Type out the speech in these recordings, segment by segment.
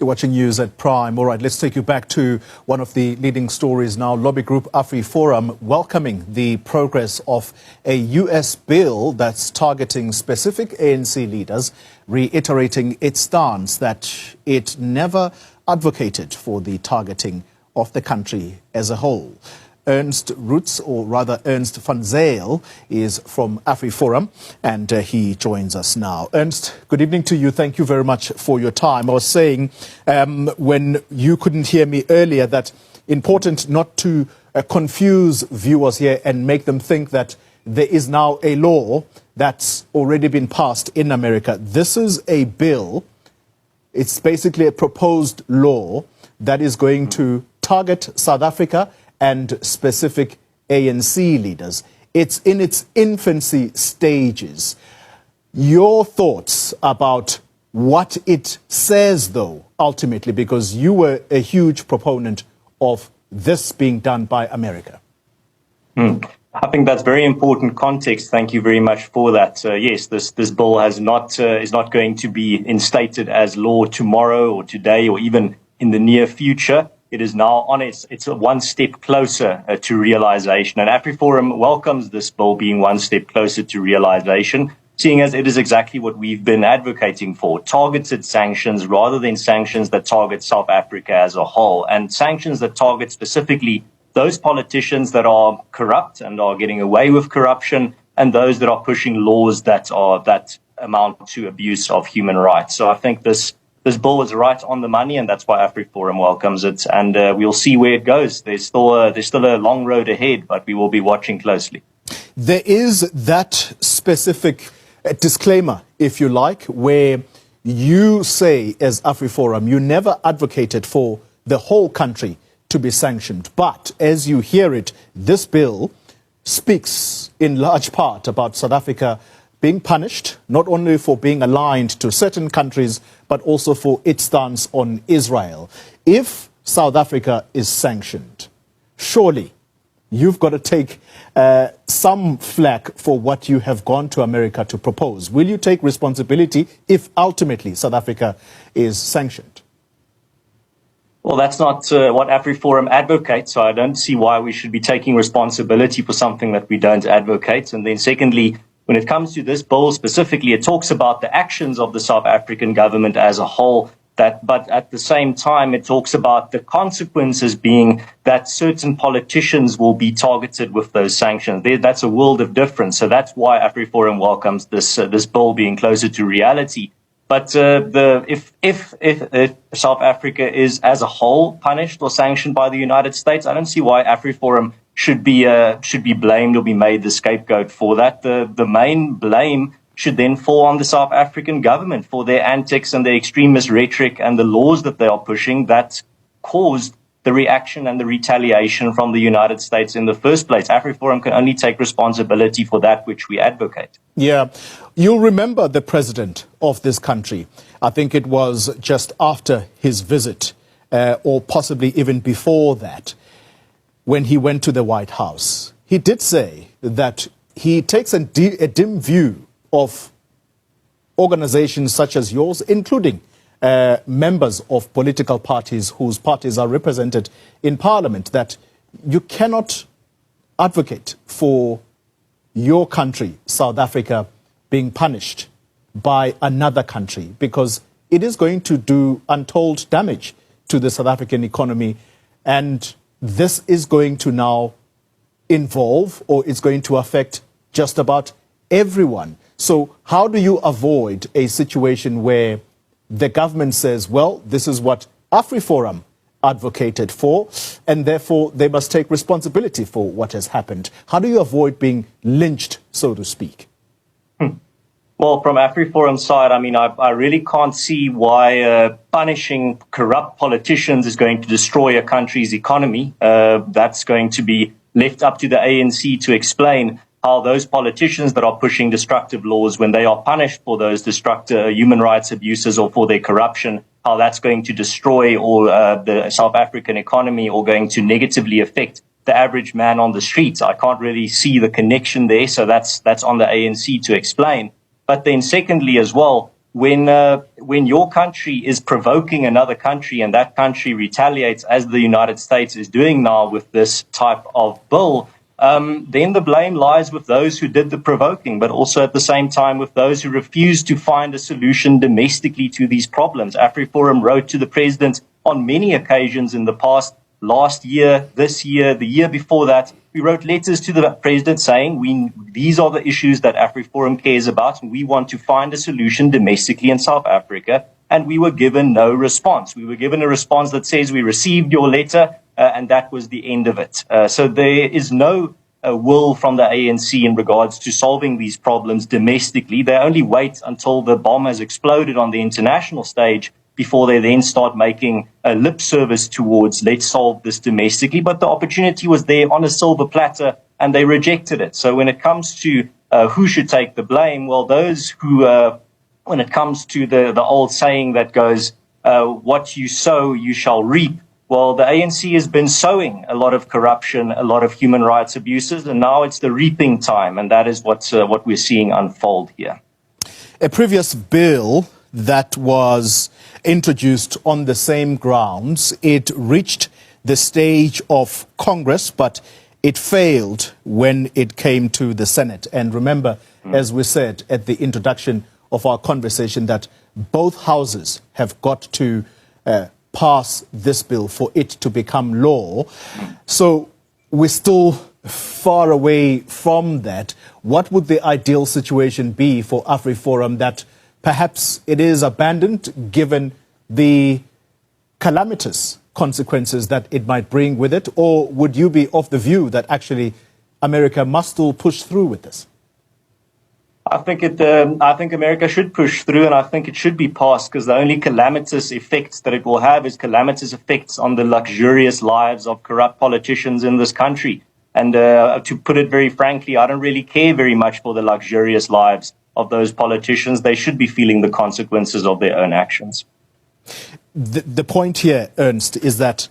You're watching news at Prime. All right, let's take you back to one of the leading stories now. Lobby group AfriForum welcoming the progress of a US bill that's targeting specific ANC leaders, reiterating its stance that it never advocated for the targeting of the country as a whole. Ernst Roots, or rather Ernst van Zyl, is from AfriForum, and he joins us now. Ernst, good evening to you. Thank you very much for your time. I was saying when you couldn't hear me earlier that important not to confuse viewers here and make them think that there is now a law that's already been passed in America. This is a bill. It's basically a proposed law that is going to target South Africa and specific ANC leaders. It's in its infancy stages. Your thoughts about what it says, though, ultimately, because you were a huge proponent of this being done by America. I think that's very important context. Thank you very much for that. Yes, this bill is not going to be instated as law tomorrow or today or even in the near future. It is now on it's one step closer to realization. And AfriForum welcomes this bill being one step closer to realization, seeing as it is exactly what we've been advocating for, targeted sanctions rather than sanctions that target South Africa as a whole, and sanctions that target specifically those politicians that are corrupt and are getting away with corruption, and those that are pushing laws that amount to abuse of human rights. So I think this bill is right on the money, and that's why AfriForum welcomes it. And we'll see where it goes. There's still a long road ahead, but we will be watching closely. There is that specific disclaimer, if you like, where you say, as AfriForum, you never advocated for the whole country to be sanctioned. But as you hear it, this bill speaks in large part about South Africa being punished, not only for being aligned to certain countries, but also for its stance on Israel. If South Africa is sanctioned, surely you've got to take some flack for what you have gone to America to propose. Will you take responsibility if ultimately South Africa is sanctioned? Well, that's not what AfriForum advocates, so I don't see why we should be taking responsibility for something that we don't advocate. And then secondly, when it comes to this bill specifically, it talks about the actions of the South African government as a whole, but at the same time, it talks about the consequences being that certain politicians will be targeted with those sanctions. That's a world of difference. So that's why AfriForum welcomes this bill being closer to reality. But if South Africa is as a whole punished or sanctioned by the United States, I don't see why AfriForum should be blamed or be made the scapegoat for that. The main blame should then fall on the South African government for their antics and their extremist rhetoric and the laws that they are pushing that caused the reaction and the retaliation from the United States in the first place. AfriForum can only take responsibility for that which we advocate. Yeah. You'll remember the president of this country. I think it was just after his visit, or possibly even before that, when he went to the White House. He did say that he takes a dim view of organizations such as yours, including members of political parties whose parties are represented in Parliament, that you cannot advocate for your country, South Africa, being punished by another country because it is going to do untold damage to the South African economy, and this is going to now involve, or it's going to affect just about everyone. So how do you avoid a situation where the government says, well, this is what AfriForum advocated for, and therefore they must take responsibility for what has happened? How do you avoid being lynched, so to speak? Well, from AfriForum's side, I mean, I really can't see why punishing corrupt politicians is going to destroy a country's economy. That's going to be left up to the ANC to explain how those politicians that are pushing destructive laws, when they are punished for those destructive human rights abuses or for their corruption, how that's going to destroy all the South African economy or going to negatively affect the average man on the streets. I can't really see the connection there, so that's on the ANC to explain. But then secondly as well, when your country is provoking another country and that country retaliates, as the United States is doing now with this type of bill, then the blame lies with those who did the provoking, but also at the same time with those who refused to find a solution domestically to these problems. AfriForum wrote to the president on many occasions in the past, last year, this year, the year before that. We wrote letters to the president saying these are the issues that AfriForum cares about, and we want to find a solution domestically in South Africa. And we were given no response. We were given a response that says we received your letter, and that was the end of it. So there is no will from the ANC in regards to solving these problems domestically. They only wait until the bomb has exploded on the international stage before they then start making a lip service towards let's solve this domestically. But the opportunity was there on a silver platter, and they rejected it. So when it comes to who should take the blame, well, those who, when it comes to the old saying that goes, what you sow, you shall reap. Well, the ANC has been sowing a lot of corruption, a lot of human rights abuses, and now it's the reaping time, and that is what we're seeing unfold here. A previous bill that was introduced on the same grounds, it reached the stage of Congress, but it failed when it came to the Senate. And remember, as we said at the introduction of our conversation, that both houses have got to pass this bill for it to become law. So we're still far away from that. What would the ideal situation be for AfriForum that perhaps it is abandoned given the calamitous consequences that it might bring with it? Or would you be of the view that actually America must still push through with this? I think America should push through, and I think it should be passed, because the only calamitous effects that it will have is calamitous effects on the luxurious lives of corrupt politicians in this country. And to put it very frankly, I don't really care very much for the luxurious lives of those politicians. They should be feeling the consequences of their own actions. The point here, Ernst, is that,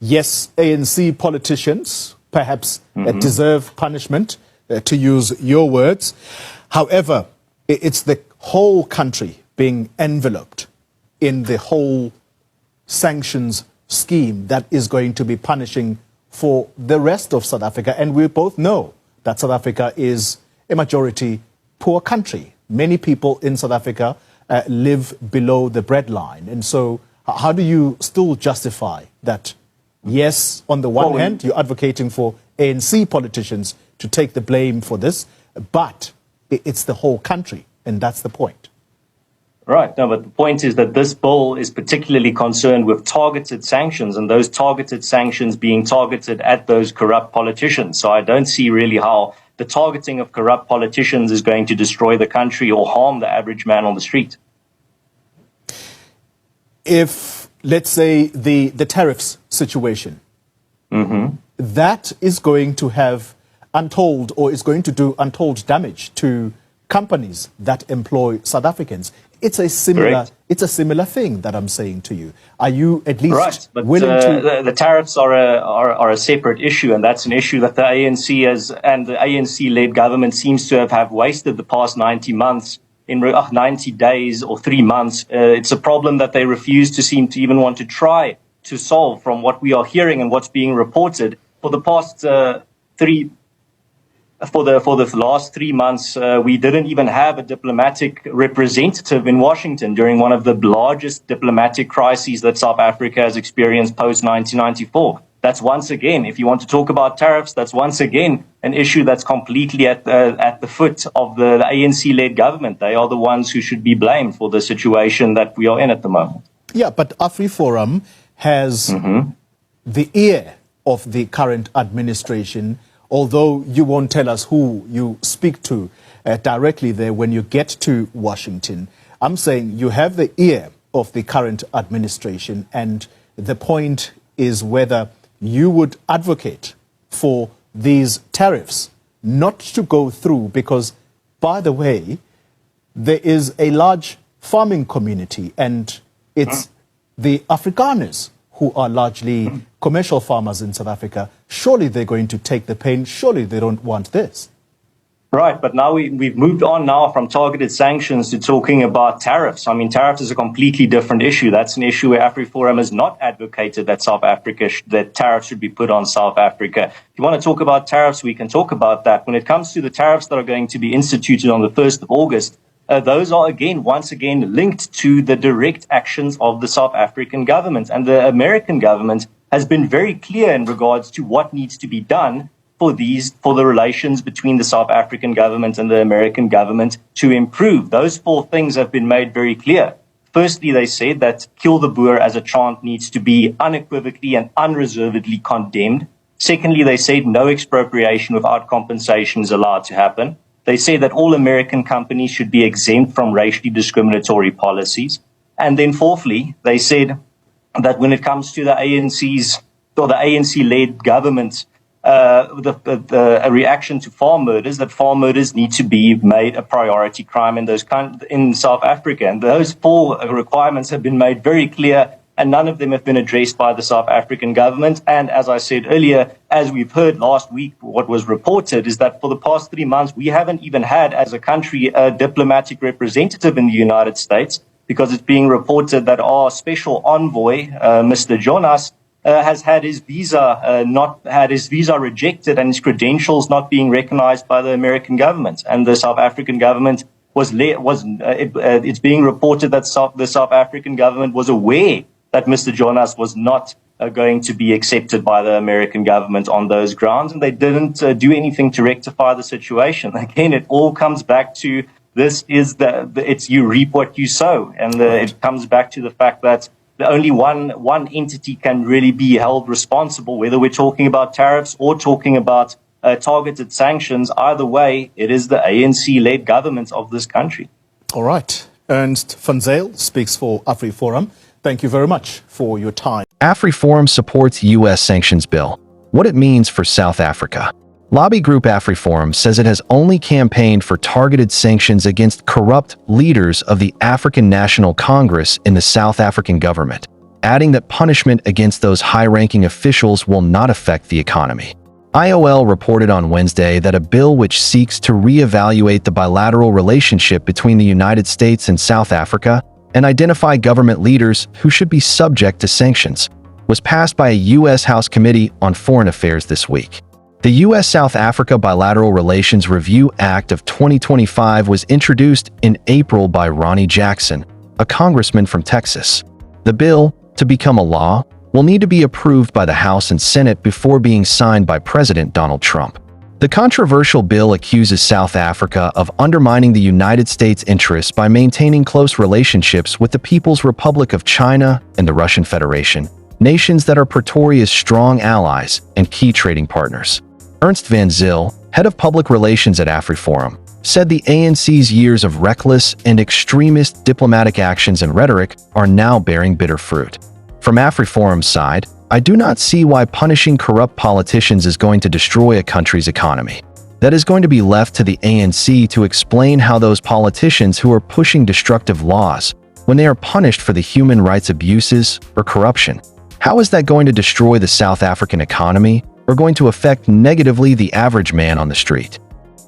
yes, ANC politicians perhaps deserve punishment, to use your words. However, it's the whole country being enveloped in the whole sanctions scheme that is going to be punishing for the rest of South Africa. And we both know that South Africa is a majority poor country. Many people in South Africa live below the breadline. And so how do you still justify that? Yes, on the one hand, you're advocating for ANC politicians to take the blame for this, but it's the whole country, and that's the point. Right. No, but the point is that this bill is particularly concerned with targeted sanctions, and those targeted sanctions being targeted at those corrupt politicians. So I don't see really how the targeting of corrupt politicians is going to destroy the country or harm the average man on the street. If, let's say, the tariffs situation, that is going to have untold, or is going to do untold damage to companies that employ South Africans. It's a similar thing that I'm saying to you. Are you at least willing to? The tariffs are a separate issue, and that's an issue that the ANC and the ANC-led government seems to have wasted the past 90 months, 90 days or 3 months. It's a problem that they refuse to seem to even want to try to solve, from what we are hearing and what's being reported. For the past For the last 3 months, we didn't even have a diplomatic representative in Washington during one of the largest diplomatic crises that South Africa has experienced post-1994. That's once again, if you want to talk about tariffs, that's once again an issue that's completely at the foot of the ANC-led government. They are the ones who should be blamed for the situation that we are in at the moment. Yeah, but AfriForum has the ear of the current administration, although you won't tell us who you speak to directly there when you get to Washington. I'm saying you have the ear of the current administration, and the point is whether you would advocate for these tariffs not to go through, because, by the way, there is a large farming community, and it's the Afrikaners who are largely commercial farmers in South Africa. Surely they're going to take the pain. Surely they don't want this. Right, but now we've moved on now from targeted sanctions to talking about tariffs. I mean, tariffs is a completely different issue. That's an issue where AfriForum has not advocated that that tariffs should be put on South Africa. If you want to talk about tariffs, we can talk about that. When it comes to the tariffs that are going to be instituted on the 1st of August, those are once again linked to the direct actions of the South African government. And the American government has been very clear in regards to what needs to be done for the relations between the South African government and the American government to improve. Those 4 things have been made very clear. Firstly, they said that kill the Boer as a chant needs to be unequivocally and unreservedly condemned. Secondly, they said no expropriation without compensation is allowed to happen. They said that all American companies should be exempt from racially discriminatory policies. And then fourthly, they said that when it comes to the ANC-led government, a reaction to farm murders, that farm murders need to be made a priority crime in South Africa. And those 4 requirements have been made very clear, and none of them have been addressed by the South African government. And as I said earlier, as we've heard last week, what was reported is that for the past 3 months, we haven't even had, as a country, a diplomatic representative in the United States, because it's being reported that our special envoy, Mr. Jonas, has had his visa rejected and his credentials not being recognized by the American government. And the South African government it's being reported that the South African government was aware that Mr. Jonas was not going to be accepted by the American government on those grounds, and they didn't do anything to rectify the situation. Again, it all comes back to this is it's you reap what you sow, and it comes back to the fact that only one entity can really be held responsible, whether we're talking about tariffs or talking about targeted sanctions. Either way, it is the ANC-led government of this country. All right. Ernst van Zyl speaks for AfriForum. Thank you very much for your time. AfriForum supports US Sanctions Bill. What it means for South Africa. Lobby group AfriForum says it has only campaigned for targeted sanctions against corrupt leaders of the African National Congress in the South African government, adding that punishment against those high-ranking officials will not affect the economy. IOL reported on Wednesday that a bill which seeks to re-evaluate the bilateral relationship between the United States and South Africa and identify government leaders who should be subject to sanctions was passed by a U.S. House Committee on Foreign Affairs this week. The U.S.-South Africa Bilateral Relations Review Act of 2025 was introduced in April by Ronnie Jackson, a congressman from Texas. The bill, to become a law, will need to be approved by the House and Senate before being signed by President Donald Trump. The controversial bill accuses South Africa of undermining the United States' interests by maintaining close relationships with the People's Republic of China and the Russian Federation, nations that are Pretoria's strong allies and key trading partners. Ernst van Zyl, head of public relations at AfriForum, said the ANC's years of reckless and extremist diplomatic actions and rhetoric are now bearing bitter fruit. From AfriForum's side, I do not see why punishing corrupt politicians is going to destroy a country's economy. That is going to be left to the ANC to explain how those politicians who are pushing destructive laws, when they are punished for the human rights abuses or corruption, how is that going to destroy the South African economy or going to affect negatively the average man on the street?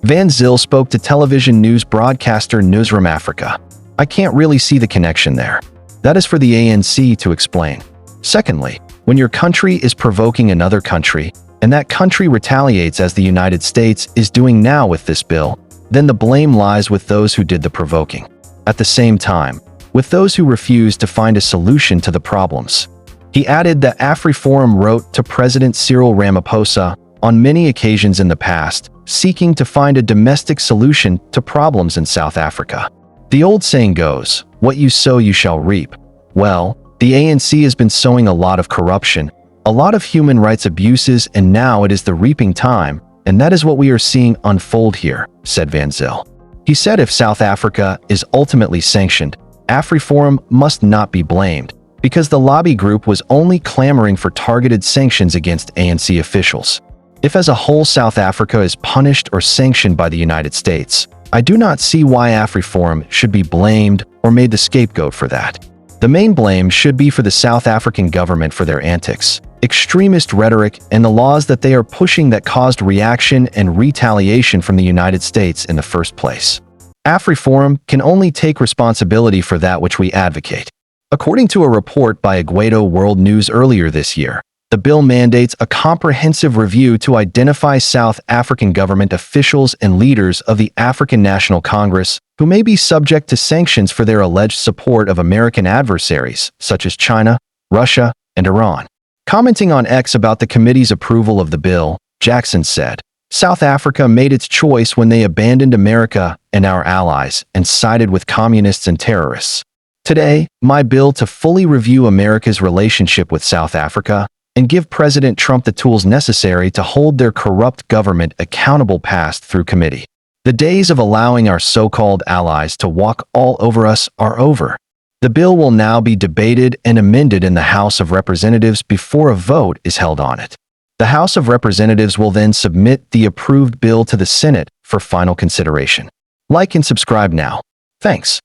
Van Zyl spoke to television news broadcaster Newsroom Africa. I can't really see the connection there. That is for the ANC to explain. Secondly, when your country is provoking another country, and that country retaliates as the United States is doing now with this bill, then the blame lies with those who did the provoking. At the same time, with those who refuse to find a solution to the problems. He added that AfriForum wrote to President Cyril Ramaphosa on many occasions in the past, seeking to find a domestic solution to problems in South Africa. The old saying goes, "What you sow you shall reap." Well, the ANC has been sowing a lot of corruption, a lot of human rights abuses, and now it is the reaping time, and that is what we are seeing unfold here, said Van Zyl. He said if South Africa is ultimately sanctioned, AfriForum must not be blamed, because the lobby group was only clamoring for targeted sanctions against ANC officials. If as a whole South Africa is punished or sanctioned by the United States, I do not see why AfriForum should be blamed or made the scapegoat for that. The main blame should be for the South African government for their antics, extremist rhetoric, and the laws that they are pushing that caused reaction and retaliation from the United States in the first place. AfriForum can only take responsibility for that which we advocate. According to a report by Aguado World News earlier this year, the bill mandates a comprehensive review to identify South African government officials and leaders of the African National Congress who may be subject to sanctions for their alleged support of American adversaries, such as China, Russia, and Iran. Commenting on X about the committee's approval of the bill, Jackson said, "South Africa made its choice when they abandoned America and our allies and sided with communists and terrorists. Today, my bill to fully review America's relationship with South Africa and give President Trump the tools necessary to hold their corrupt government accountable passed through committee. The days of allowing our so-called allies to walk all over us are over. The bill will now be debated and amended in the House of Representatives before a vote is held on it. The House of Representatives will then submit the approved bill to the Senate for final consideration. Like and subscribe now. Thanks.